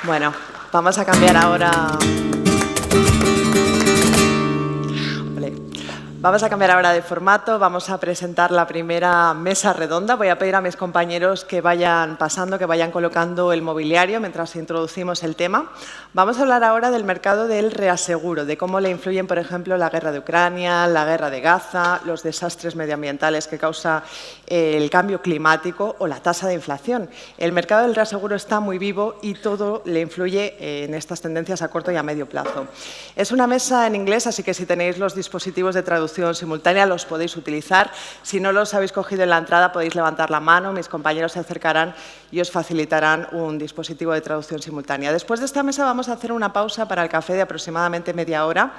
Bueno, vamos a cambiar ahora. Vamos a cambiar ahora de formato, vamos a presentar la primera mesa redonda. Voy a pedir a mis compañeros que vayan pasando, que vayan colocando el mobiliario mientras introducimos el tema. Vamos a hablar ahora del mercado del reaseguro, de cómo le influyen, por ejemplo, la guerra de Ucrania, la guerra de Gaza, los desastres medioambientales que causa el cambio climático o la tasa de inflación. El mercado del reaseguro está muy vivo y todo le influye en estas tendencias a corto y a medio plazo. Es una mesa en inglés, así que si tenéis los dispositivos de traducción simultánea los podéis utilizar. Si no los habéis cogido en la entrada podéis levantar la mano, mis compañeros se acercarán y os facilitarán un dispositivo de traducción simultánea. Después de esta mesa vamos a hacer una pausa para el café de aproximadamente media hora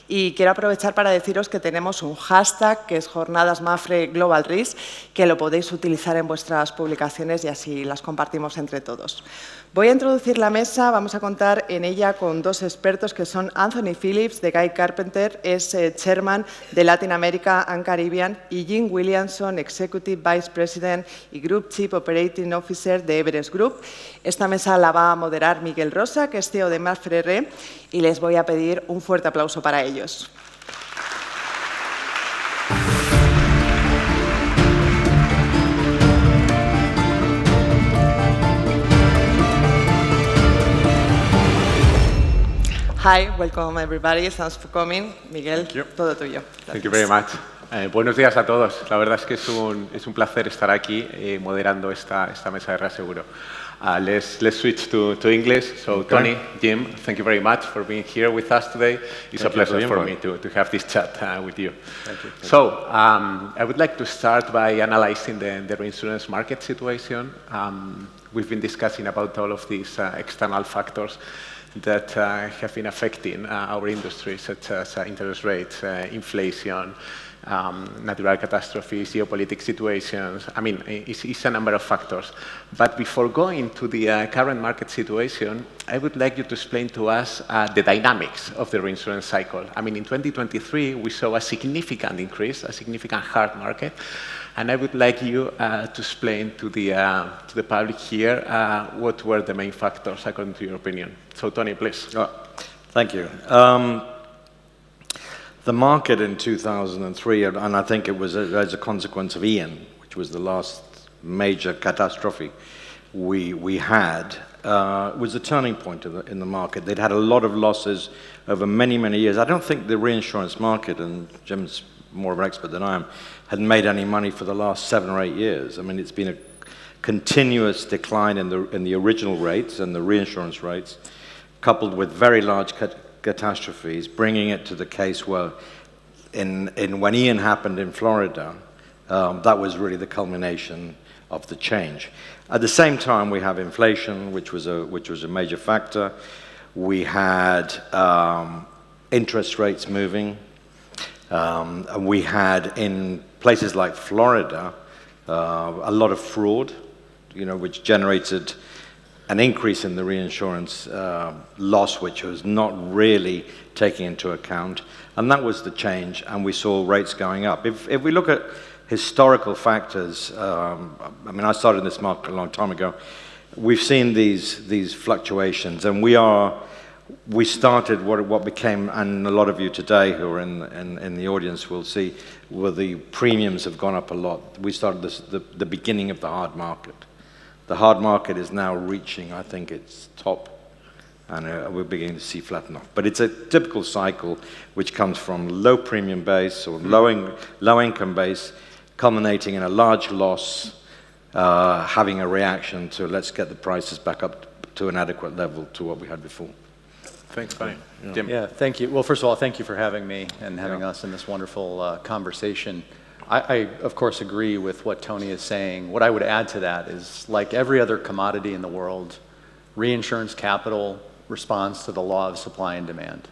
y quiero aprovechar para deciros que tenemos un hashtag que es Jornadas Mapfre Global Risk, que lo podéis utilizar en vuestras publicaciones y así las compartimos entre todos. Voy a introducir la mesa, vamos a contar en ella con dos expertos que son Anthony Phillips, de Guy Carpenter, es chairman de Latin America and Caribbean, y Jim Williamson, Executive Vice President y Group Chief Operating Officer de Everest Group. Esta mesa la va a moderar Miguel Rosa, que es CEO de Mapfre, y les voy a pedir un fuerte aplauso para ellos. Hi, welcome everybody. Thanks for coming. Miguel, todo tuyo. Thank you very much. Buenos días a todos. La verdad es que es un placer estar aquí moderando esta mesa de reaseguro. Let's switch to English. So, okay. Tony, Jim, thank you very much for being here with us today. It's a pleasure for me to have this chat with you. Thank you. So, I would like to start by analyzing the reinsurance market situation. We've been discussing about all of these external factors that have been affecting our industry, such as interest rates, inflation, natural catastrophes, geopolitical situations. I mean, it's a number of factors. But before going to the current market situation, I would like you to explain to us the dynamics of the reinsurance cycle. I mean, in 2023, we saw a significant increase, a significant hard market. And I would like you to explain to the public here what were the main factors according to your opinion. So, Tony, please. Thank you. The market in 2003, and I think it was as a consequence of Ian, which was the last major catastrophe we had, was a turning point in the market. They'd had a lot of losses over many, many years. I don't think the reinsurance market, and Jim's more of an expert than I am, had made any money for the last 7 or 8 years. I mean, it's been a continuous decline in the original rates and the reinsurance rates, coupled with very large catastrophes, bringing it to the case where, when Ian happened in Florida, that was really the culmination of the change. At the same time, we have inflation, which was a major factor. We had interest rates moving. And we had, in places like Florida, a lot of fraud, which generated an increase in the reinsurance loss, which was not really taken into account. And that was the change, and we saw rates going up. If we look at historical factors, I mean, I started in this market a long time ago. We've seen these fluctuations, and we started what became, and a lot of you today who are in the audience will see, where the premiums have gone up a lot. We started the beginning of the hard market. The hard market is now reaching, I think, its top, and we're beginning to see flatten off. But it's a typical cycle which comes from low premium base or low income base, culminating in a large loss, having a reaction to let's get the prices back up to an adequate level to what we had before. Thanks, Tony. Jim. Yeah, thank you. Well, first of all, thank you for having me and having us in this wonderful conversation. I, of course, agree with what Tony is saying. What I would add to that is, like every other commodity in the world, reinsurance capital responds to the law of supply and demand.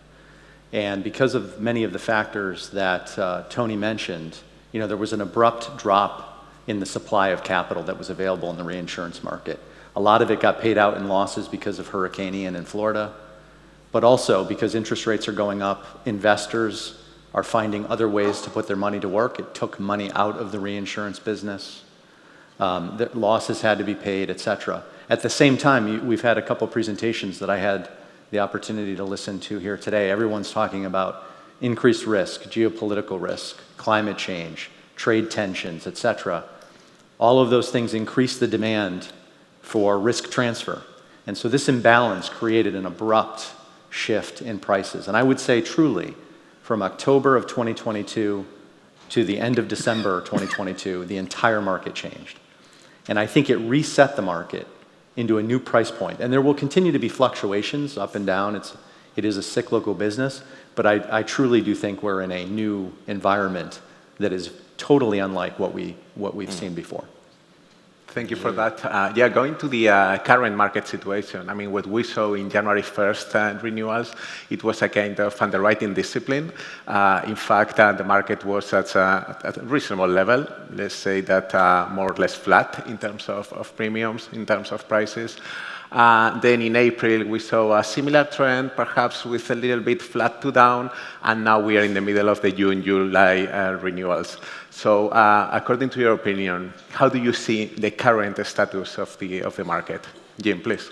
And because of many of the factors that Tony mentioned, there was an abrupt drop in the supply of capital that was available in the reinsurance market. A lot of it got paid out in losses because of Hurricane Ian in Florida. But also because interest rates are going up, investors are finding other ways to put their money to work. It took money out of the reinsurance business. The losses had to be paid, et cetera. At the same time, we've had a couple presentations that I had the opportunity to listen to here today. Everyone's talking about increased risk, geopolitical risk, climate change, trade tensions, et cetera. All of those things increase the demand for risk transfer. And so this imbalance created an abrupt shift in prices. And I would say truly, from October of 2022 to the end of December 2022, the entire market changed. And I think it reset the market into a new price point. And there will continue to be fluctuations up and down. It is a cyclical business, but I truly do think we're in a new environment that is totally unlike what we've seen before. Thank you for that. Going to the current market situation, I mean, what we saw in January 1st renewals, it was a kind of underwriting discipline. In fact, the market was at a reasonable level. Let's say that more or less flat in terms of premiums, in terms of prices. Then in April, we saw a similar trend, perhaps with a little bit flat to down, and now we are in the middle of the June-July renewals. So according to your opinion, how do you see the current status of the market? Jim, please.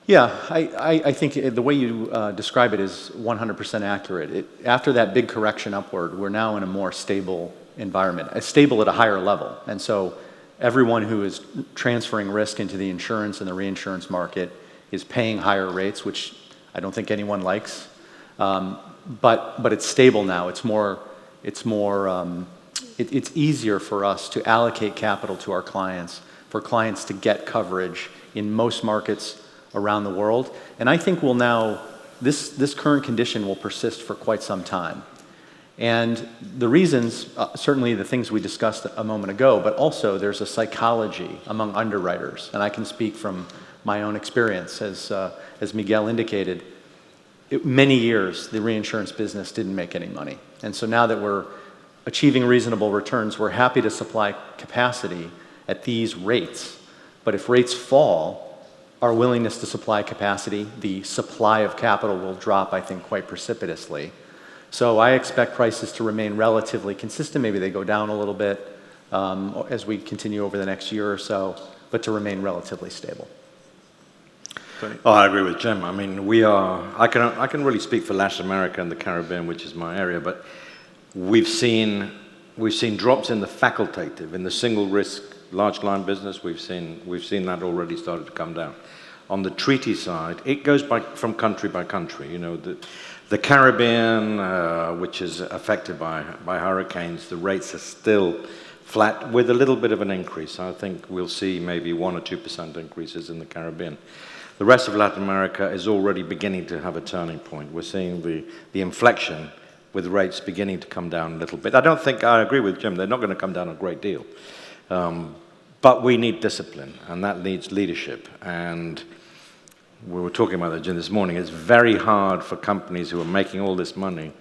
Yeah, I think the way you describe it is 100% accurate. After that big correction upward, we're now in a more stable environment, stable at a higher level. And so everyone who is transferring risk into the insurance and the reinsurance market is paying higher rates, which I don't think anyone likes. But it's stable now. It's easier for us to allocate capital to our clients, for clients to get coverage in most markets around the world. And I think this current condition will persist for quite some time. And the reasons, certainly the things we discussed a moment ago, but also there's a psychology among underwriters. And I can speak from my own experience, as Miguel indicated. Many years, the reinsurance business didn't make any money. And so now that we're achieving reasonable returns, we're happy to supply capacity at these rates. But if rates fall, our willingness to supply capacity, the supply of capital will drop, I think, quite precipitously. So I expect prices to remain relatively consistent. Maybe they go down a little bit as we continue over the next year or so, but to remain relatively stable. Oh, I agree with Jim. I mean, I can really speak for Latin America and the Caribbean, which is my area, but we've seen drops in the facultative, in the single risk large line business. We've seen that already started to come down. On the treaty side, it goes from country by country. You know, the Caribbean, which is affected by hurricanes, the rates are still flat with a little bit of an increase. I think we'll see maybe 1 or 2% increases in the Caribbean. The rest of Latin America is already beginning to have a turning point. We're seeing the inflection with rates beginning to come down a little bit. I agree with Jim, they're not going to come down a great deal. But we need discipline, and that needs leadership. And we were talking about that, Jim, this morning. It's very hard for companies who are making all this money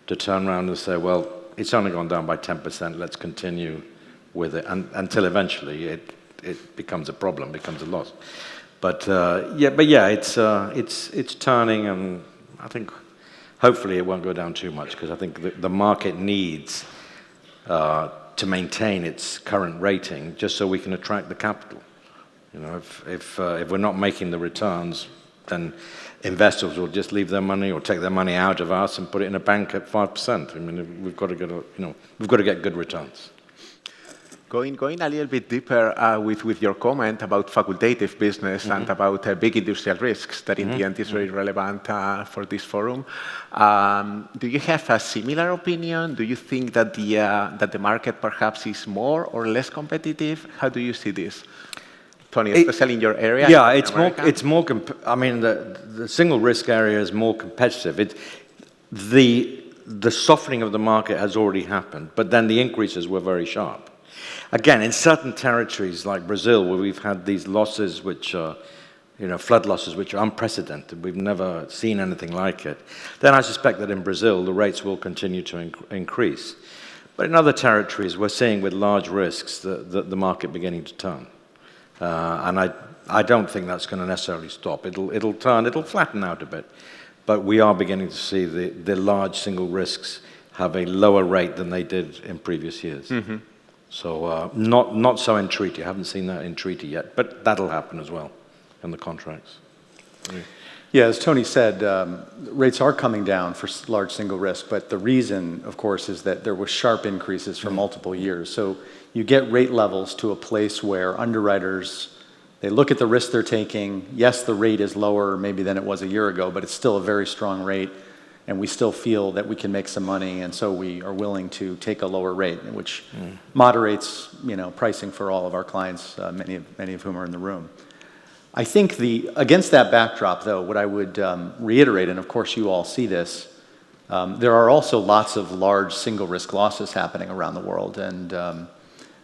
to turn around and say, well, it's only gone down by 10%, let's continue with it, until eventually it becomes a problem, becomes a loss. But it's turning, and I think hopefully it won't go down too much, because I think the market needs to maintain its current rating just so we can attract the capital. You know, if we're not making the returns, then investors will just leave their money or take their money out of us and put it in a bank at 5%. I mean, we've got to get good returns. Going a little bit deeper with your comment about facultative business and about big industrial risks that in the end is very relevant for this forum. Do you have a similar opinion? Do you think that the market perhaps is more or less competitive? How do you see this? Tony, especially in your area? Yeah, it's more. I mean, the single risk area is more competitive. The softening of the market has already happened, but then the increases were very sharp. Again, in certain territories like Brazil, where we've had these losses, which are, flood losses, which are unprecedented, we've never seen anything like it, then I suspect that in Brazil, the rates will continue to increase. But in other territories, we're seeing with large risks the market beginning to turn. And I don't think that's going to necessarily stop. It'll flatten out a bit. But we are beginning to see the large single risks have a lower rate than they did in previous years. So not so in treaty. I haven't seen that in treaty yet, but that'll happen as well in the contracts. Yeah, as Tony said, rates are coming down for large single risk, but the reason, of course, is that there was sharp increases for multiple years. So you get rate levels to a place where underwriters, they look at the risk they're taking. Yes, the rate is lower maybe than it was a year ago, but it's still a very strong rate, and we still feel that we can make some money, and so we are willing to take a lower rate, which moderates, pricing for all of our clients, many of whom are in the room. I think against that backdrop, though, what I would reiterate, and of course you all see this, there are also lots of large single risk losses happening around the world. And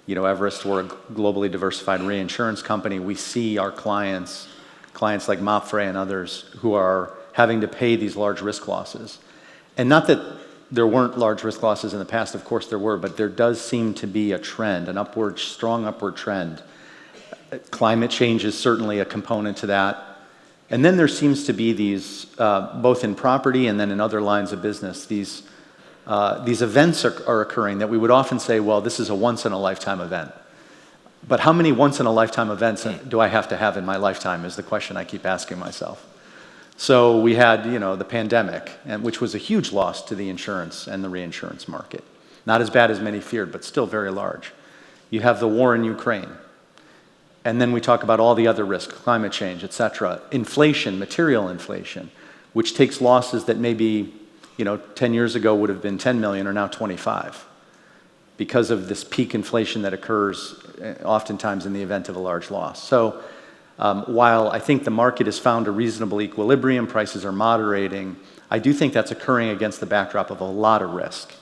Everest, we're a globally diversified reinsurance company. We see our clients like Mapfre and others, who are having to pay these large risk losses. And not that there weren't large risk losses in the past, of course there were, but there does seem to be a trend, strong upward trend. Climate change is certainly a component to that. And then there seems to be these, both in property and then in other lines of business, these events are occurring that we would often say, well, this is a once-in-a-lifetime event. But how many once-in-a-lifetime events do I have to have in my lifetime is the question I keep asking myself. So we had, the pandemic, which was a huge loss to the insurance and the reinsurance market. Not as bad as many feared, but still very large. You have the war in Ukraine. And then we talk about all the other risks, climate change, et cetera. Inflation, material inflation, which takes losses that maybe, 10 years ago would have been 10 million or now 25 because of this peak inflation that occurs oftentimes in the event of a large loss. So while I think the market has found a reasonable equilibrium, prices are moderating, I do think that's occurring against the backdrop of a lot of risk.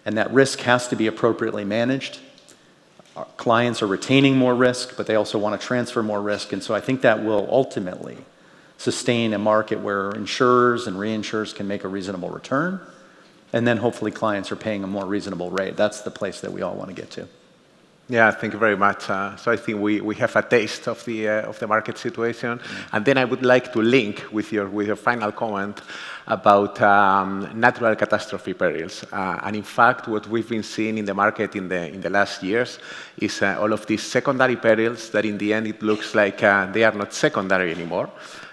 And that risk has to be appropriately managed. Our clients are retaining more risk, but they also want to transfer more risk. And so I think that will ultimately sustain a market where insurers and reinsurers can make a reasonable return. And then hopefully clients are paying a more reasonable rate. That's the place that we all want to get to. Yeah, thank you very much. So I think we have a taste of the market situation, and then I would like to link with your final comment about natural catastrophe perils. And in fact, what we've been seeing in the market in the last years is all of these secondary perils that in the end it looks like they are not secondary anymore.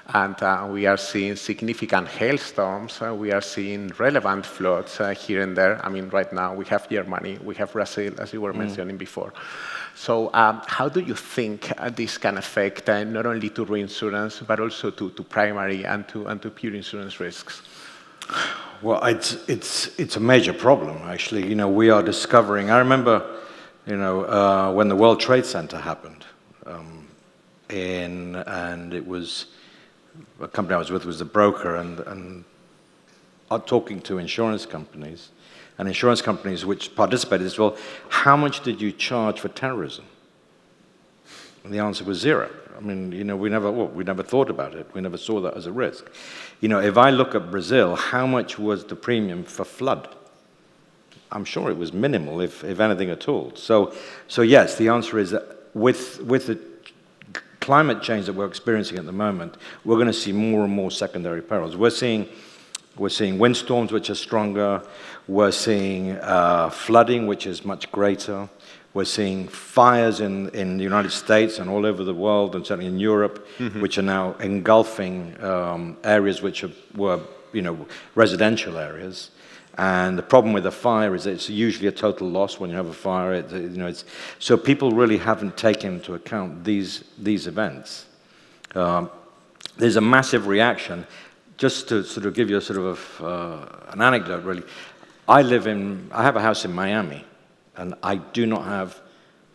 And we are seeing significant hailstorms. We are seeing relevant floods here and there. I mean, right now we have Germany, we have Brazil, as you were mentioning before. So how do you think this can affect not only to reinsurance, but also to primary and to pure insurance risks? Well, it's a major problem, actually. We are discovering, I remember, when the World Trade Center happened, and it was, a company I was with was the broker, and talking to insurance companies which participated as well, how much did you charge for terrorism? And the answer was zero. I mean, we never thought about it. We never saw that as a risk. If I look at Brazil, how much was the premium for flood? I'm sure it was minimal, if anything at all. So yes, the answer is that with the climate change that we're experiencing at the moment, we're going to see more and more secondary perils. We're seeing windstorms which are stronger. We're seeing flooding which is much greater. We're seeing fires in the United States and all over the world, and certainly in Europe, which are now engulfing areas which were residential areas. And the problem with a fire is that it's usually a total loss when you have a fire. So people really haven't taken into account these events. There's a massive reaction. Just to sort of give you a sort of an anecdote, really. I have a house in Miami, and I do not have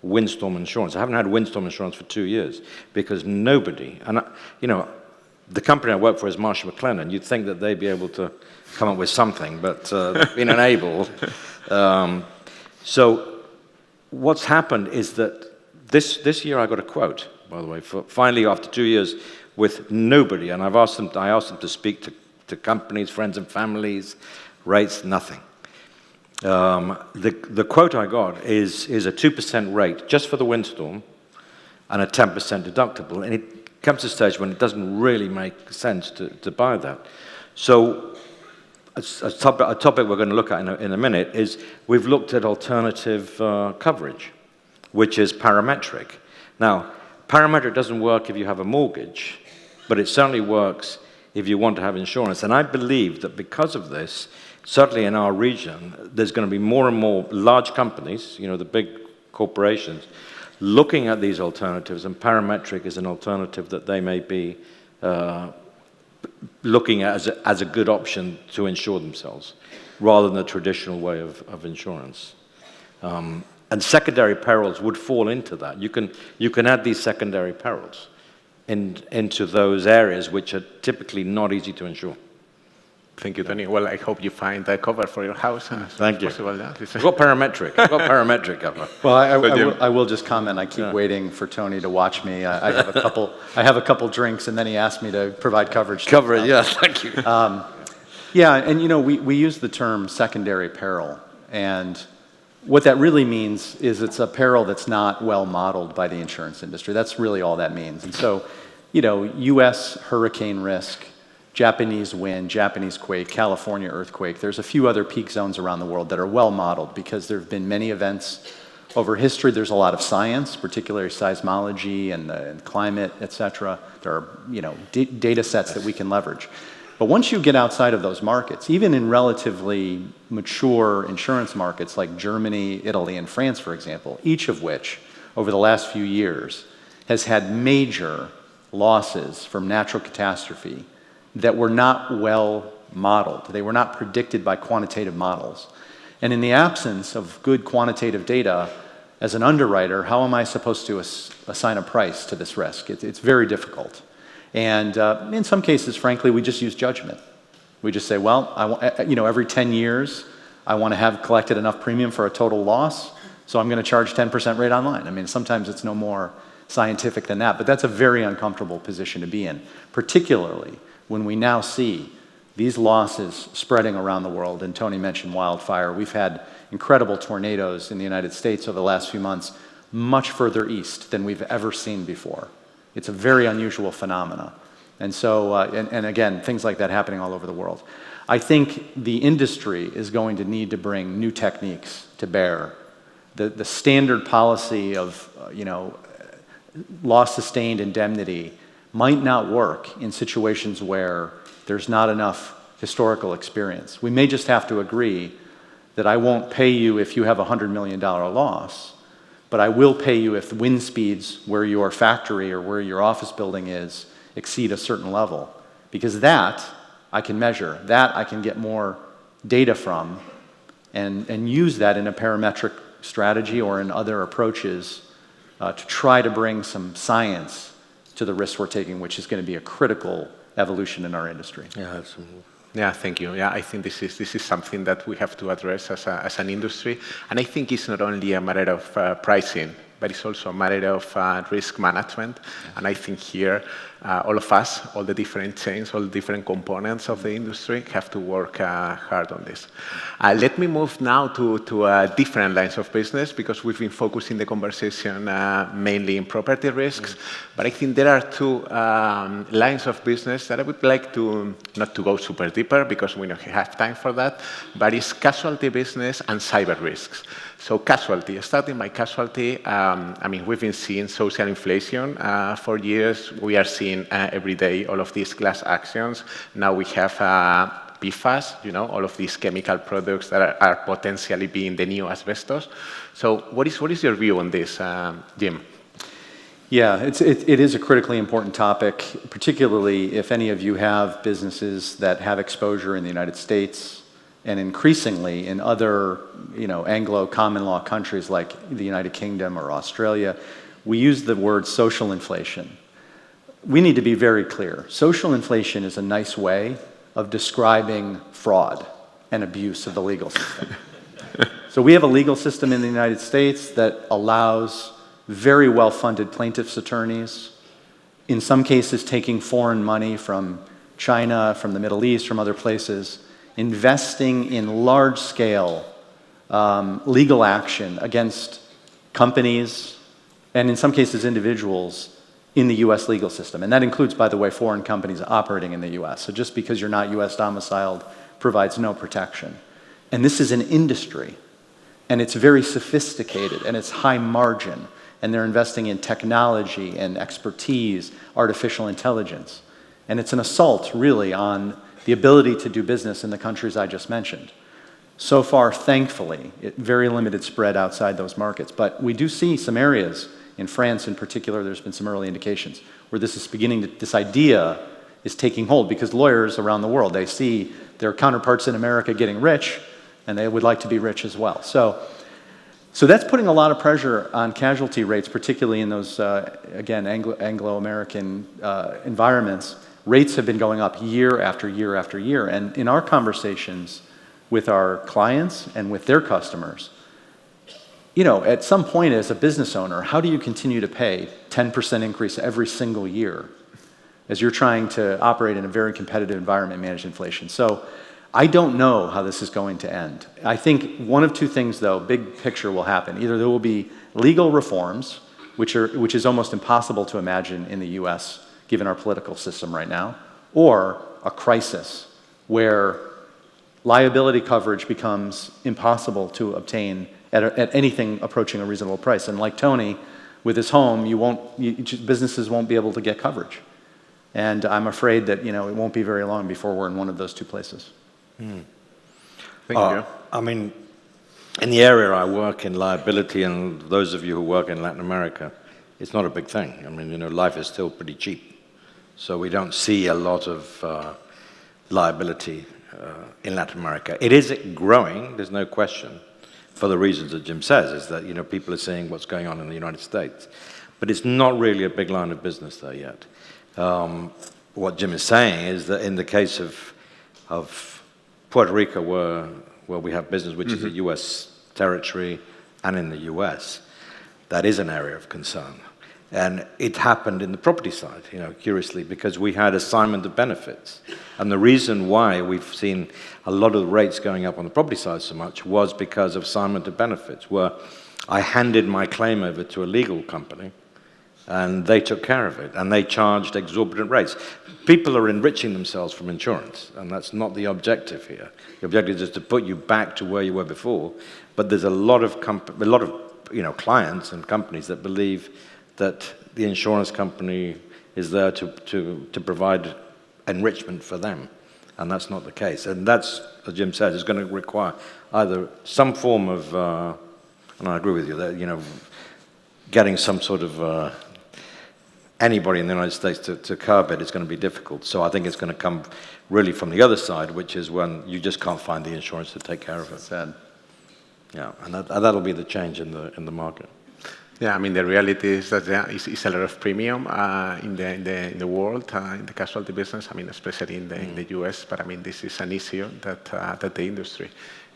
windstorm insurance. I haven't had windstorm insurance for 2 years because nobody, and the company I work for is Marsh McLennan. You'd think that they'd be able to come up with something, but they've been unable. So what's happened is that this year I got a quote, by the way, finally after 2 years with nobody, and I asked them to speak to companies, friends and families, rates, nothing. The quote I got is a 2% rate just for the windstorm and a 10% deductible, and it comes to a stage when it doesn't really make sense to buy that. So a topic we're going to look at in a minute is we've looked at alternative coverage. which is parametric. Now, parametric doesn't work if you have a mortgage, but it certainly works if you want to have insurance. And I believe that because of this, certainly in our region, there's going to be more and more large companies, the big corporations, looking at these alternatives, and parametric is an alternative that they may be looking at as a good option to insure themselves, rather than the traditional way of insurance. And secondary perils would fall into that. You can add these secondary perils into those areas which are typically not easy to insure. Thank you, Tony. Well, I hope you find a cover for your house. Thank you. Possible, yeah? I've got parametric cover. Well, I will just comment. I keep waiting for Tony to watch me. I have a couple drinks, and then he asked me to provide coverage. Coverage, yes, thank you. Yeah, and we use the term secondary peril, and what that really means is it's a peril that's not well modeled by the insurance industry. That's really all that means. And so, U.S. hurricane risk, Japanese wind, Japanese quake, California earthquake. There's a few other peak zones around the world that are well modeled because there have been many events over history. There's a lot of science, particularly seismology and climate, et cetera. There are data sets that we can leverage. But once you get outside of those markets, even in relatively mature insurance markets like Germany, Italy, and France, for example, each of which over the last few years has had major losses from natural catastrophe that were not well modeled. They were not predicted by quantitative models. And in the absence of good quantitative data, as an underwriter, how am I supposed to assign a price to this risk? It's very difficult. And in some cases, frankly, we just use judgment. We just say, well, every 10 years, I want to have collected enough premium for a total loss, so I'm going to charge 10% rate on line. I mean, sometimes it's no more scientific than that, but that's a very uncomfortable position to be in, particularly when we now see these losses spreading around the world. And Tony mentioned wildfire. We've had incredible tornadoes in the United States over the last few months, much further east than we've ever seen before. It's a very unusual phenomena. And so, and again, things like that happening all over the world. I think the industry is going to need to bring new techniques to bear. The standard policy of, loss-sustained indemnity might not work in situations where there's not enough historical experience. We may just have to agree that I won't pay you if you have a $100 million loss, but I will pay you if the wind speeds where your factory or where your office building is exceed a certain level. Because that I can measure, that I can get more data from, and use that in a parametric strategy or in other approaches to try to bring some science to the risks we're taking, which is going to be a critical evolution in our industry. Yeah, absolutely. Yeah, thank you. Yeah, I think this is something that we have to address as an industry, and I think it's not only a matter of pricing, but it's also a matter of risk management. And I think here, all of us, all the different chains, all the different components of the industry have to work hard on this. Let me move now to different lines of business, because we've been focusing the conversation mainly in property risks. But I think there are two lines of business that I would like to, not to go super deeper, because we don't have time for that, but it's casualty business and cyber risks. So casualty, starting by casualty, we've been seeing social inflation for years. We are seeing every day all of these class actions. Now we have PFAS, all of these chemical products that are potentially being the new asbestos. So what is your view on this, Jim? Yeah, it is a critically important topic, particularly if any of you have businesses that have exposure in the United States, and increasingly in other, Anglo common law countries like the United Kingdom or Australia. We use the word social inflation. We need to be very clear. Social inflation is a nice way of describing fraud and abuse of the legal system. So we have a legal system in the United States that allows very well-funded plaintiffs' attorneys, in some cases taking foreign money from China, from the Middle East, from other places, investing in large-scale legal action against companies and, in some cases, individuals in the U.S. legal system. And that includes, by the way, foreign companies operating in the U.S. So just because you're not U.S. domiciled provides no protection. And this is an industry. and it's very sophisticated, and it's high margin, and they're investing in technology and expertise, artificial intelligence. And it's an assault, really, on the ability to do business in the countries I just mentioned. So far, thankfully, very limited spread outside those markets. But we do see some areas, in France in particular, there's been some early indications, where this idea is taking hold, because lawyers around the world, they see their counterparts in America getting rich, and they would like to be rich as well. So that's putting a lot of pressure on casualty rates, particularly in those, again, Anglo-American environments. Rates have been going up year after year after year. And in our conversations with our clients and with their customers, at some point as a business owner, how do you continue to pay 10% increase every single year as you're trying to operate in a very competitive environment and manage inflation? So I don't know how this is going to end. I think one of two things, though, big picture will happen. Either there will be legal reforms, which is almost impossible to imagine in the U.S., given our political system right now, or a crisis where liability coverage becomes impossible to obtain at anything approaching a reasonable price. And like Tony, with his home, businesses won't be able to get coverage. And I'm afraid that it won't be very long before we're in one of those two places. Thank you. I mean, in the area I work in, liability, and those of you who work in Latin America, it's not a big thing. I mean, life is still pretty cheap. So we don't see a lot of liability in Latin America. It is growing, there's no question, for the reasons that Jim says, is that people are seeing what's going on in the United States. But it's not really a big line of business there yet. What Jim is saying is that in the case of Puerto Rico, where we have business, which is a U.S. territory, and in the U.S., that is an area of concern. And it happened in the property side, curiously, because we had assignment of benefits. And the reason why we've seen a lot of the rates going up on the property side so much was because of assignment of benefits, where I handed my claim over to a legal company, and they took care of it, and they charged exorbitant rates. People are enriching themselves from insurance, and that's not the objective here. The objective is to put you back to where you were before. But there's a lot of clients and companies that believe that the insurance company is there to provide enrichment for them, and that's not the case. And that's, as Jim said, is going to require either some form of, and I agree with you, that getting some sort of anybody in the United States to curb it is going to be difficult. So I think it's going to come really from the other side, which is when you just can't find the insurance to take care of it. Sad. Yeah, and that'll be the change in the market. Yeah, I mean, the reality is that there is a lot of premium in the world, in the casualty business, I mean, especially in the US, but I mean, this is an issue that the industry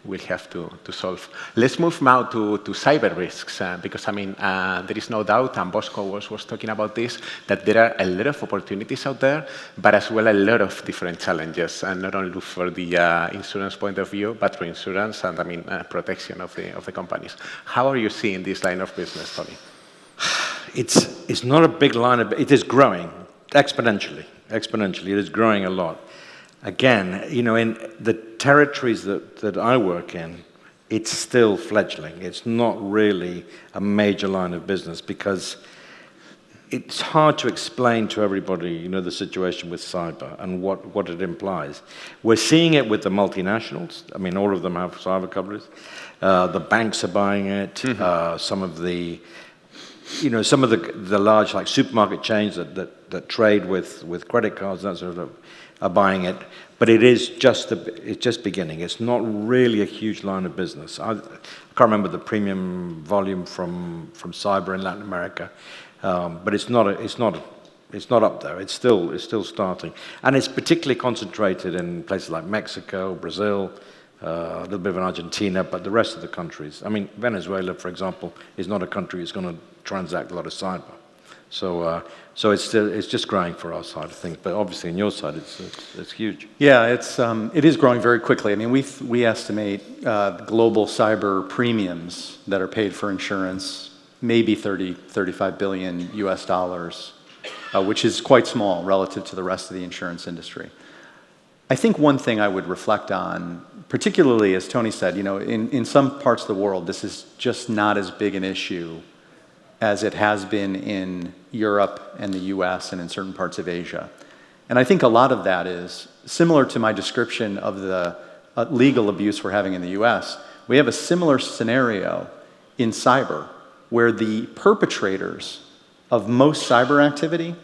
will have to solve. Let's move now to cyber risks, because I mean, there is no doubt, and Bosco was talking about this, that there are a lot of opportunities out there, but as well a lot of different challenges, and not only for the insurance point of view, but for insurance and I mean protection of the companies. How are you seeing this line of business, Tony? It's not a big line of, it is growing exponentially. It is growing a lot. Again, in the territories that I work in, it's still fledgling. It's not really a major line of business because it's hard to explain to everybody, the situation with cyber and what it implies. We're seeing it with the multinationals. I mean, all of them have cyber coverage. The banks are buying it. Some of the large like supermarket chains that trade with credit cards, that sort of, are buying it, but it's just beginning. It's not really a huge line of business. I can't remember the premium volume from cyber in Latin America, but it's not up there. It's still starting, and it's particularly concentrated in places like Mexico, Brazil, a little bit of Argentina, but the rest of the countries. I mean, Venezuela, for example, is not a country that's going to transact a lot of cyber. So it's just growing for our side, I think. But obviously, on your side, it's huge. Yeah, it is growing very quickly. I mean, we estimate global cyber premiums that are paid for insurance maybe 35 billion US dollars, which is quite small relative to the rest of the insurance industry. I think one thing I would reflect on, particularly as Tony said, in some parts of the world, this is just not as big an issue as it has been in Europe and the US and in certain parts of Asia. And I think a lot of that is similar to my description of the legal abuse we're having in the US. We have a similar scenario in cyber where the perpetrators of most cyber activity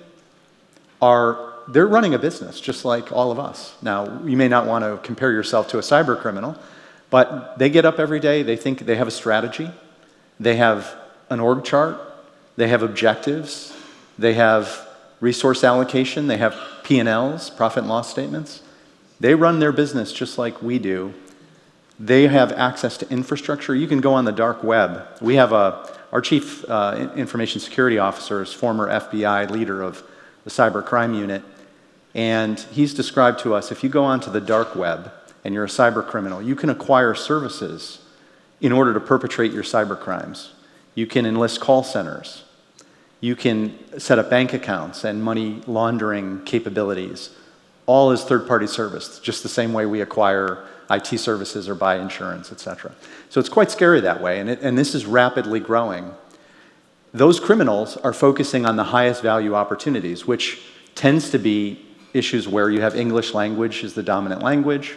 they're running a business just like all of us. Now, you may not want to compare yourself to a cyber criminal, but they get up every day, they think they have a strategy, they have an org chart, they have objectives, they have resource allocation, they have P&Ls, profit and loss statements. They run their business just like we do. They have access to infrastructure. You can go on the dark web. We have our chief information security officer is former FBI leader of the cyber crime unit, and he's described to us, if you go onto the dark web and you're a cyber criminal, you can acquire services in order to perpetrate your cyber crimes. You can enlist call centers. You can set up bank accounts and money laundering capabilities, all as third-party service, just the same way we acquire IT services or buy insurance, etc. So it's quite scary that way, and this is rapidly growing. Those criminals are focusing on the highest value opportunities, which tends to be issues where you have English language as the dominant language,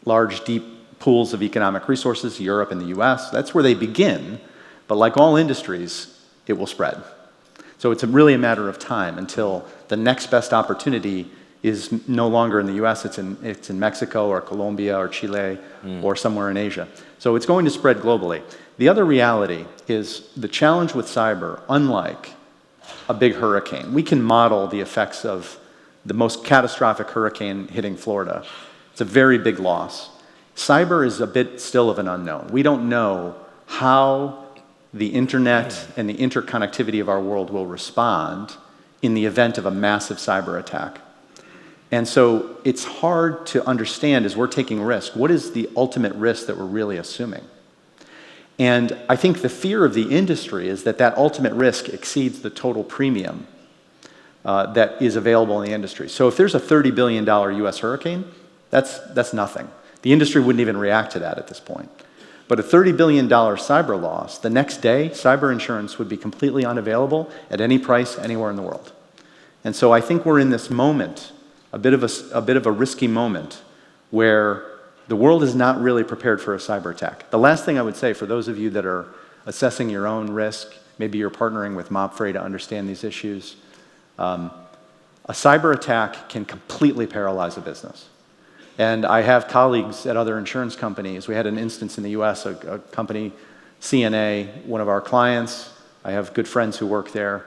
large, deep pools of economic resources, Europe and the US. That's where they begin, but like all industries, it will spread. So it's really a matter of time until the next best opportunity is no longer in the US, it's in Mexico or Colombia or Chile or somewhere in Asia. So it's going to spread globally. The other reality is the challenge with cyber, unlike a big hurricane, we can model the effects of the most catastrophic hurricane hitting Florida. It's a very big loss. Cyber is a bit still of an unknown. We don't know how the internet and the interconnectivity of our world will respond in the event of a massive cyber attack. And so it's hard to understand as we're taking risk, what is the ultimate risk that we're really assuming? And I think the fear of the industry is that that ultimate risk exceeds the total premium that is available in the industry. So if there's a $30 billion US hurricane, that's nothing. The industry wouldn't even react to that at this point. But a $30 billion cyber loss, the next day, cyber insurance would be completely unavailable at any price anywhere in the world. And so I think we're in this moment, a bit of a risky moment, where the world is not really prepared for a cyber attack. The last thing I would say for those of you that are assessing your own risk, maybe you're partnering with Mapfre to understand these issues, a cyber attack can completely paralyze a business. And I have colleagues at other insurance companies. We had an instance in the US, a company, CNA, one of our clients. I have good friends who work there.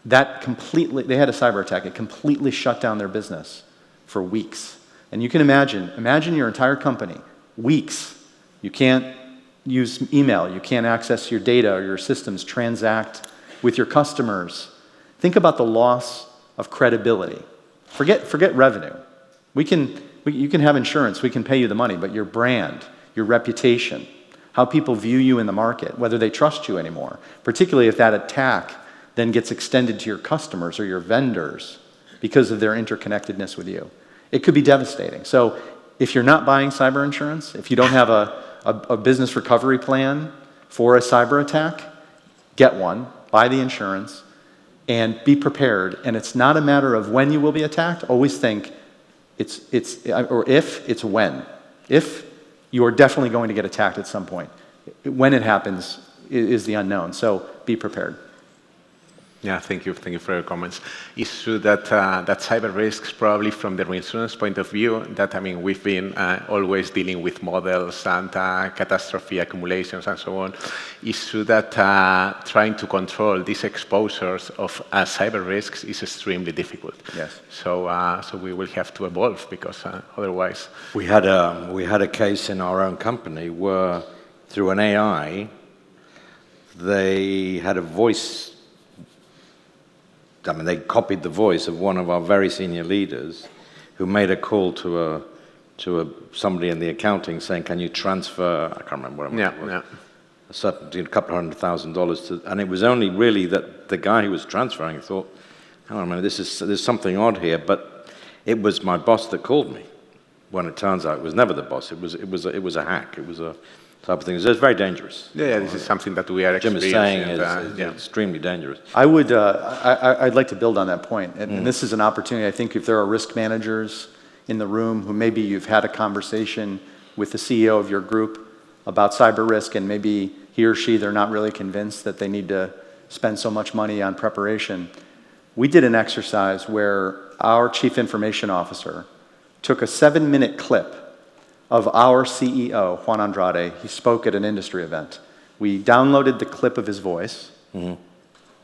They had a cyber attack. It completely shut down their business for weeks. And you can imagine your entire company, weeks. You can't use email. You can't access your data or your systems, transact with your customers. Think about the loss of credibility. Forget revenue. You can have insurance, we can pay you the money, but your brand, your reputation, how people view you in the market, whether they trust you anymore, particularly if that attack then gets extended to your customers or your vendors because of their interconnectedness with you. It could be devastating. So if you're not buying cyber insurance, if you don't have a business recovery plan for a cyber attack, get one, buy the insurance, and be prepared. And it's not a matter of when you will be attacked. Always think, it's when. If, you are definitely going to get attacked at some point. When it happens is the unknown, so be prepared. Yeah, thank you for your comments. It's true that that cyber risks, probably from the reinsurance point of view, that we've been always dealing with models and catastrophe accumulations and so on. It's true that trying to control these exposures of cyber risks is extremely difficult. Yes. So we will have to evolve because otherwise. We had a case in our own company where through an AI, they had a voice. They copied the voice of one of our very senior leaders who made a call to somebody in the accounting saying, can you transfer, I can't remember what it was, a certain couple $100,000 and it was only really that the guy who was transferring thought, hang on a minute, there's something odd here, but it was my boss that called me. when it turns out it was never the boss. It was a hack. It was a type of thing. So it's very dangerous. Yeah, this is something that we are Jim is experiencing. saying is extremely dangerous. I'd like to build on that point. And this is an opportunity, I think, if there are risk managers in the room who maybe you've had a conversation with the CEO of your group about cyber risk, and maybe he or she, they're not really convinced that they need to spend so much money on preparation. We did an exercise where our chief information officer took a 7-minute clip of our CEO, Juan Andrade. He spoke at an industry event. We downloaded the clip of his voice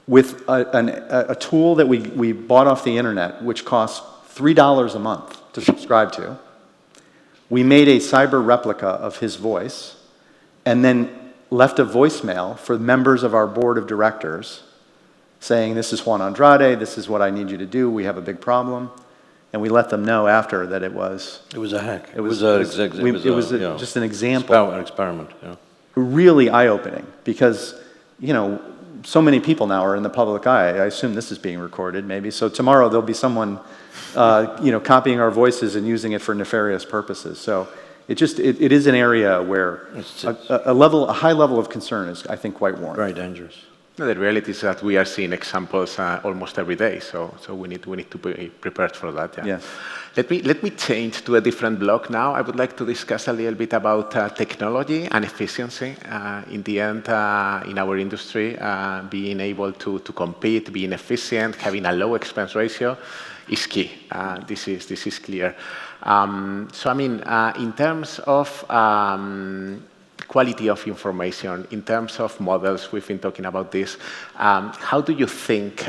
with a tool that we bought off the internet, which costs $3 a month to subscribe to. We made a cyber replica of his voice and then left a voicemail for members of our board of directors saying, this is Juan Andrade, this is what I need you to do, we have a big problem. And we let them know after that it was a hack. It was just an example. An experiment. Yeah. Really eye-opening because, so many people now are in the public eye. I assume this is being recorded maybe. So tomorrow there'll be someone, copying our voices and using it for nefarious purposes. So it is an area where a high level of concern is, I think, quite warranted. Very dangerous. No, the reality is that we are seeing examples almost every day, so we need to be prepared for that. Yeah. Yes. Let me change to a different block now. I would like to discuss a little bit about technology and efficiency. In the end, in our industry, being able to compete, being efficient, having a low expense ratio is key. This is clear. In terms of quality of information, in terms of models, we've been talking about this. How do you think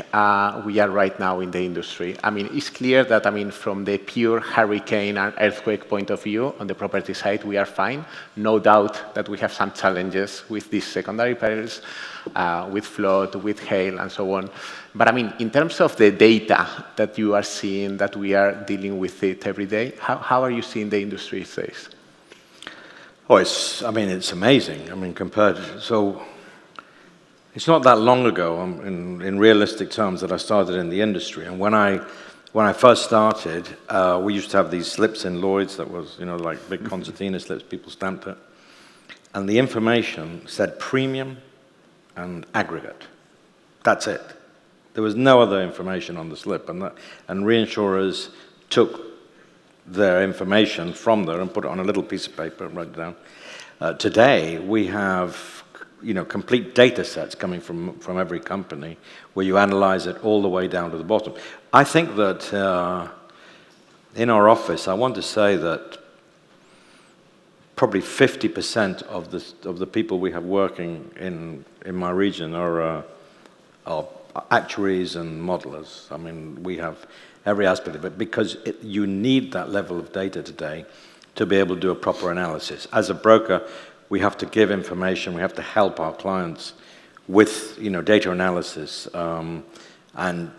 we are right now in the industry? It's clear that, from the pure hurricane and earthquake point of view, on the property side, we are fine. No doubt that we have some challenges with these secondary perils, with flood, with hail, and so on. But in terms of the data that you are seeing, that we are dealing with it every day, how are you seeing the industry these days? Oh, it's amazing. So it's not that long ago, in realistic terms, that I started in the industry. And when I first started, we used to have these slips in Lloyd's that was, like big concertina slips, people stamped it. And the information said premium and aggregate. That's it. There was no other information on the slip. And reinsurers took their information from there and put it on a little piece of paper and write it down. Today, we have complete data sets coming from every company where you analyze it all the way down to the bottom. I think that in our office, I want to say that probably 50% of the people we have working in my region are actuaries and modelers. We have every aspect of it, because you need that level of data today to be able to do a proper analysis. As a broker, we have to give information, we have to help our clients with data analysis, and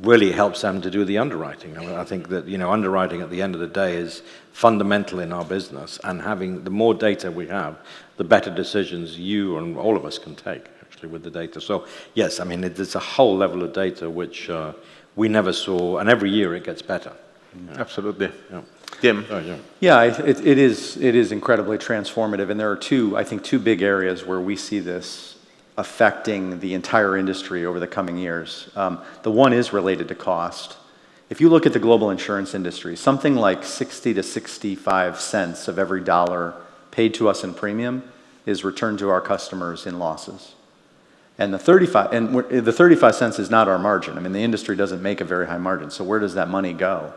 really helps them to do the underwriting. I think that underwriting at the end of the day is fundamental in our business, and having the more data we have, the better decisions you and all of us can take actually with the data. So yes, there's a whole level of data which we never saw, and every year it gets better. Absolutely. Yeah. Jim? Yeah, it is incredibly transformative, and there are two big areas where we see this affecting the entire industry over the coming years. The one is related to cost. If you look at the global insurance industry, something like 60 to 65 cents of every dollar paid to us in premium is returned to our customers in losses. And the 35 cents is not our margin. The industry doesn't make a very high margin, so where does that money go?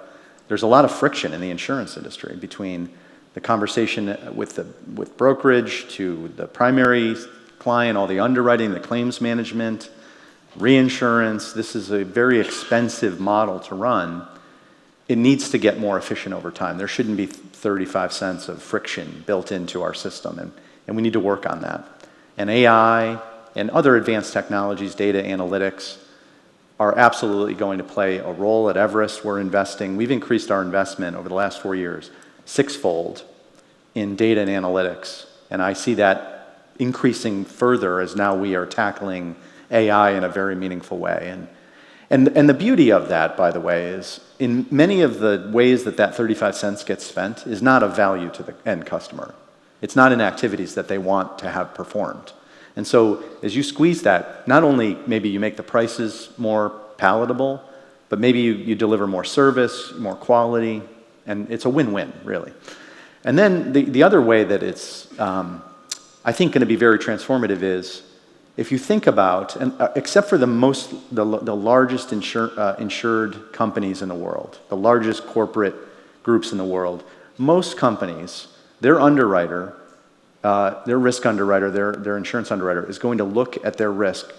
There's a lot of friction in the insurance industry between the conversation with brokerage to the primary client, all the underwriting, the claims management, reinsurance. This is a very expensive model to run. It needs to get more efficient over time. There shouldn't be 35 cents of friction built into our system, and we need to work on that. And AI and other advanced technologies, data analytics, are absolutely going to play a role. At Everest, we've increased our investment over the last 4 years, 6-fold in data and analytics. And I see that increasing further as now we are tackling AI in a very meaningful way. And the beauty of that, by the way, is in many of the ways that that 35 cents gets spent is not of value to the end customer. It's not in activities that they want to have performed. And so as you squeeze that, not only maybe you make the prices more palatable, but maybe you deliver more service, more quality, and it's a win-win, really. And then the other way that it's, I think, going to be very transformative is, if you think about, and except for the largest insured companies in the world, the largest corporate groups in the world, most companies, their underwriter, their risk underwriter, their insurance underwriter is going to look at their risk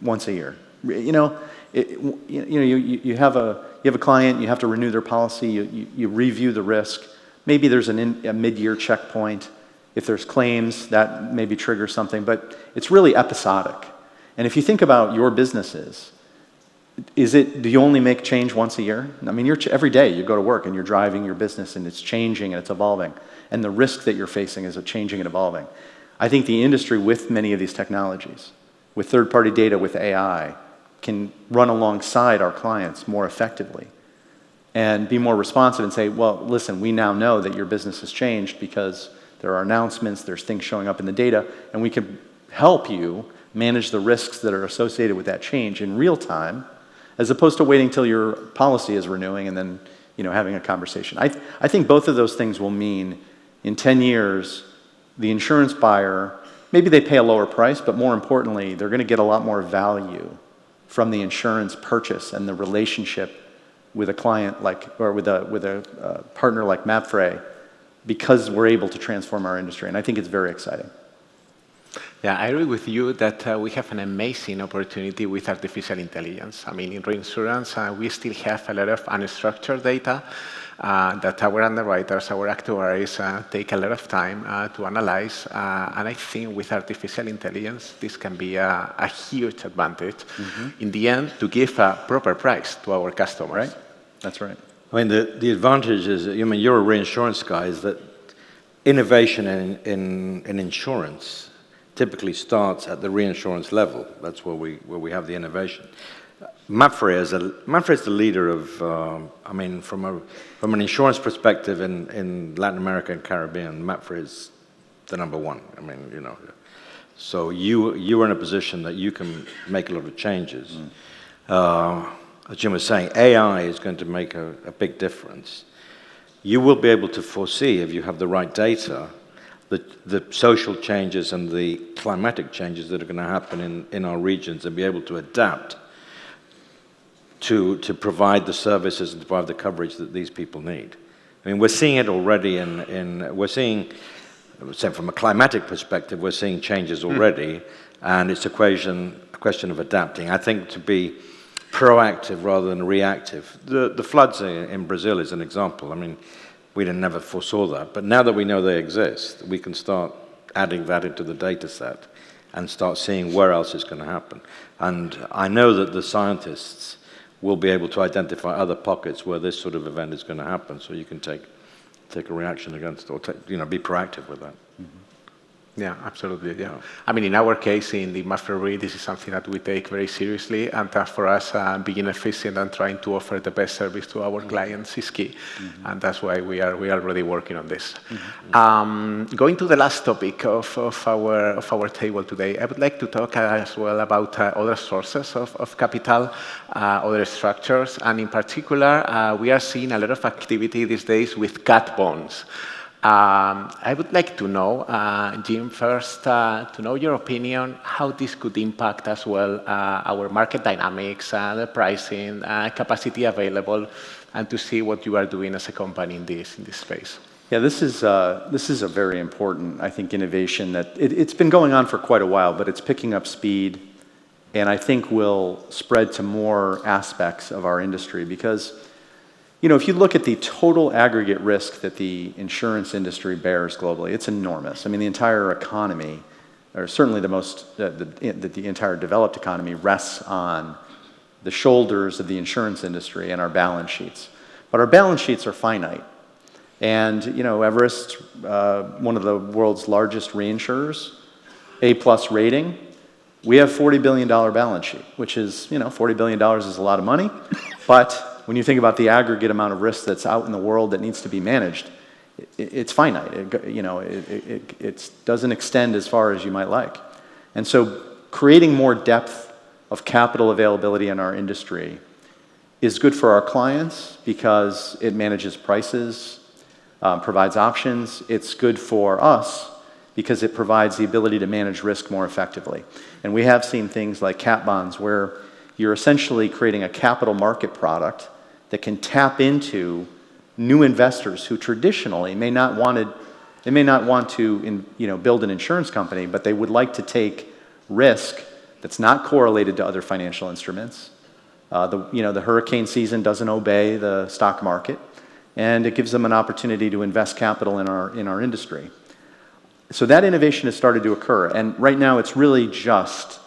once a year. You have a client, you have to renew their policy, you review the risk. Maybe there's a mid-year checkpoint. If there's claims, that maybe triggers something, but it's really episodic. And if you think about your businesses, do you only make change once a year? I mean, every day you go to work and you're driving your business and it's changing and it's evolving. And the risk that you're facing is changing and evolving. I think the industry with many of these technologies, with third-party data, with AI, can run alongside our clients more effectively and be more responsive and say, well, listen, we now know that your business has changed because there are announcements, there's things showing up in the data, and we can help you manage the risks that are associated with that change in real time, as opposed to waiting till your policy is renewing and then having a conversation. I think both of those things will mean in 10 years, the insurance buyer, maybe they pay a lower price, but more importantly, they're going to get a lot more value from the insurance purchase and the relationship with a client or with a partner like Mapfre, because we're able to transform our industry, and I think it's very exciting. Yeah, I agree with you that we have an amazing opportunity with artificial intelligence. I mean, in reinsurance, we still have a lot of unstructured data that our underwriters, our actuaries take a lot of time to analyze. And I think with artificial intelligence, this can be a huge advantage in the end to give a proper price to our customers. Right? That's right. I mean, the advantage is, you're a reinsurance guy, is that innovation in insurance typically starts at the reinsurance level. That's where we have the innovation. Mapfre is the leader of, from an insurance perspective in Latin America and Caribbean, Mapfre is the number one. I mean, so you are in a position that you can make a lot of changes. As Jim was saying, AI is going to make a big difference. You will be able to foresee, if you have the right data, the social changes and the climatic changes that are going to happen in our regions, and be able to adapt to provide the services and to provide the coverage that these people need. I mean, we're seeing it already from a climatic perspective, we're seeing changes already, and it's a question of adapting. I think to be proactive rather than reactive. The floods in Brazil is an example. I mean, we never foresaw that, but now that we know they exist, we can start adding that into the data set and start seeing where else it's going to happen. And I know that the scientists will be able to identify other pockets where this sort of event is going to happen, so you can take a reaction against, or be proactive with that. Yeah, absolutely. Yeah. I mean, in our case, in the Mapfre, this is something that we take very seriously, and for us, being efficient and trying to offer the best service to our clients is key, and that's why we are already working on this. Going to the last topic of our table today, I would like to talk as well about other sources of capital, other structures, and in particular, we are seeing a lot of activity these days with cat bonds. I would like to know, Jim, first, to know your opinion, how this could impact as well our market dynamics, the pricing, capacity available, and to see what you are doing as a company in this space. Yeah, this is a very important, I think, innovation that it's been going on for quite a while, but it's picking up speed, and I think will spread to more aspects of our industry because, if you look at the total aggregate risk that the insurance industry bears globally, it's enormous. I mean, the entire economy, or certainly the entire developed economy, rests on the shoulders of the insurance industry and our balance sheets. But our balance sheets are finite. And, Everest, one of the world's largest reinsurers, A+ rating, We have $40 billion balance sheet, which is, $40 billion is a lot of money, but when you think about the aggregate amount of risk that's out in the world that needs to be managed, it's finite. It doesn't extend as far as you might like. And so creating more depth of capital availability in our industry is good for our clients because it manages prices, provides options. It's good for us because it provides the ability to manage risk more effectively. And we have seen things like cat bonds where you're essentially creating a capital market product that can tap into new investors who traditionally may not want to build an insurance company, but they would like to take risk that's not correlated to other financial instruments. The hurricane season doesn't obey the stock market, and it gives them an opportunity to invest capital in our industry. So that innovation has started to occur, and right now it's really just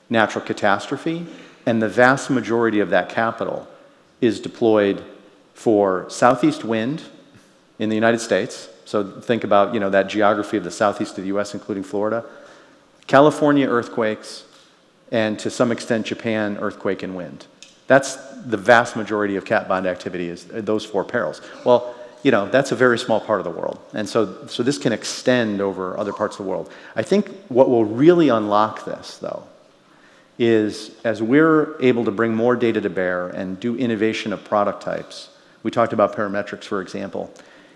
natural catastrophe, and the vast majority of that capital is deployed for southeast wind in the United States. So think about that geography of the southeast of the U.S., including Florida, California earthquakes, and to some extent Japan earthquake and wind. That's the vast majority of cat bond activity is those four perils. Well, that's a very small part of the world. And so this can extend over other parts of the world. I think what will really unlock this, though, is as we're able to bring more data to bear and do innovation of product types, we talked about parametrics, for example.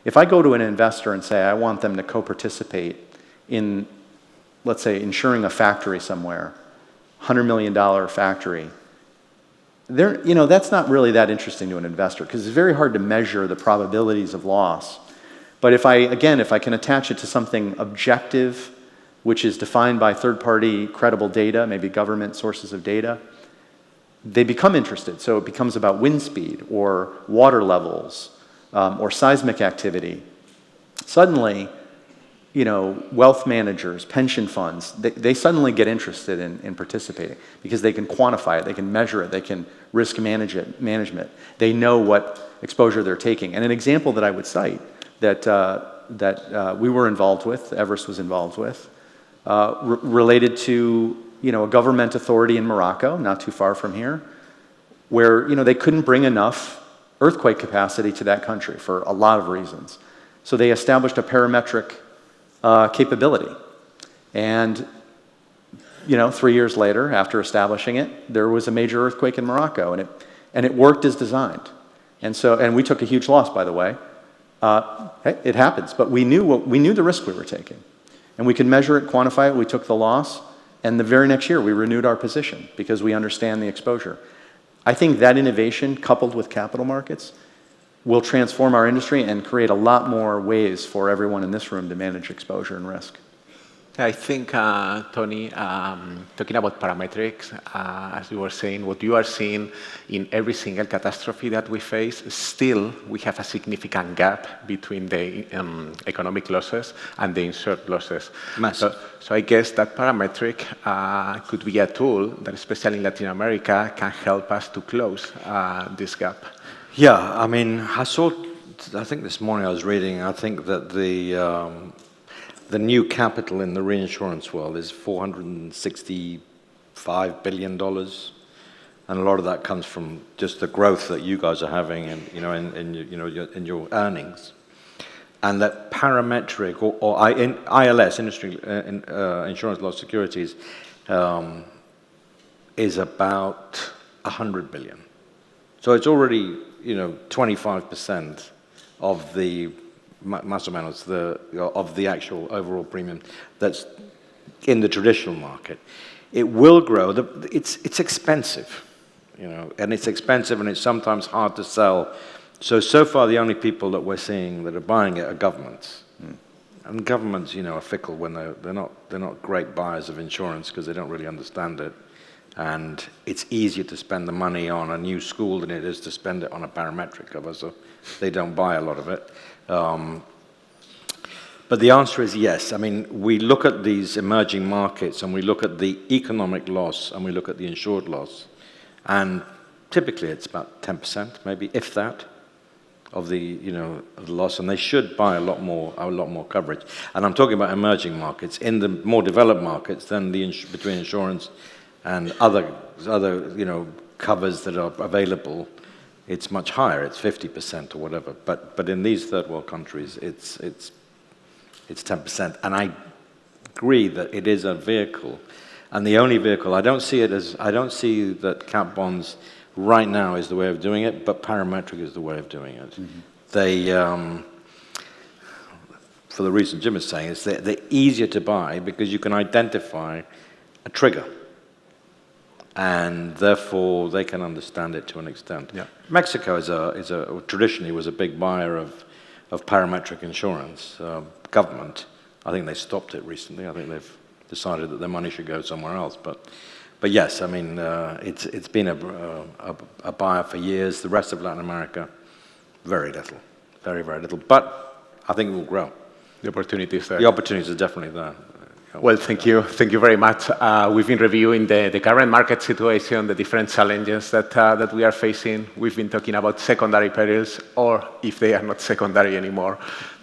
If I go to an investor and say I want them to co-participate in, let's say, insuring a factory somewhere, $100 million factory, that's not really that interesting to an investor because it's very hard to measure the probabilities of loss. But if I can attach it to something objective, which is defined by third-party credible data, maybe government sources of data, they become interested. So it becomes about wind speed or water levels or seismic activity. Suddenly, wealth managers, pension funds, they suddenly get interested in participating because they can quantify it, they can measure it, they can risk management. They know what exposure they're taking. And an example that I would cite that we were involved with, Everest was involved with, related to a government authority in Morocco, not too far from here, where they couldn't bring enough earthquake capacity to that country for a lot of reasons. So they established a parametric capability. And 3 years later, after establishing it, there was a major earthquake in Morocco, and it worked as designed. And we took a huge loss, by the way. Hey, it happens, but we knew the risk we were taking. And we could measure it, quantify it, we took the loss, and the very next year we renewed our position because we understand the exposure. I think that innovation, coupled with capital markets, will transform our industry and create a lot more ways for everyone in this room to manage exposure and risk. I think, Tony, talking about parametrics, as you were saying, what you are seeing in every single catastrophe that we face, still we have a significant gap between the economic losses and the insured losses. Massive. So I guess that parametric could be a tool that, especially in Latin America, can help us to close this gap. Yeah, I mean, I think this morning I was reading, I think that the new capital in the reinsurance world is $465 billion, and a lot of that comes from just the growth that you guys are having, in your earnings, and that parametric or ILS, insurance loss securities, is about $100 billion. So it's already 25% of the más o menos of the actual overall premium that's in the traditional market. It will grow. It's expensive, and it's expensive, and it's sometimes hard to sell. So far, the only people that we're seeing that are buying it are governments, and governments, are fickle when they're not great buyers of insurance because they don't really understand it, and it's easier to spend the money on a new school than it is to spend it on a parametric cover. So they don't buy a lot of it. But the answer is yes. I mean, we look at these emerging markets and we look at the economic loss and we look at the insured loss, and typically it's about 10%, maybe, if that, of the loss, and they should buy a lot more coverage. And I'm talking about emerging markets. In the more developed markets, then between insurance and other covers that are available, it's much higher. It's 50% or whatever. But in these third world countries, it's 10%. And I agree that it is a vehicle, and the only vehicle. I don't see that cat bonds right now is the way of doing it, but parametric is the way of doing it. Mm-hmm. They, for the reason Jim is saying, is they're easier to buy because you can identify a trigger, and therefore they can understand it to an extent. Yeah. Mexico traditionally was a big buyer of parametric insurance. Government, I think they stopped it recently. I think they've decided that their money should go somewhere else. But yes, I mean, it's been a buyer for years. The rest of Latin America, very little, very, very little. But I think it will grow. The opportunities there. The opportunities are definitely there. Well, thank you very much. We've been reviewing the current market situation, the different challenges that we are facing. We've been talking about secondary perils, or if they are not secondary anymore,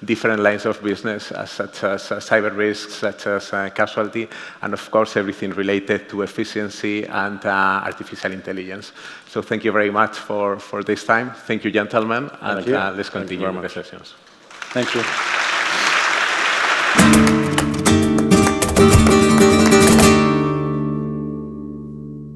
different lines of business, such as cyber risks, such as casualty, and of course everything related to efficiency and artificial intelligence. So thank you very much for this time. Thank you, gentlemen, and let's continue the sessions. Thank you.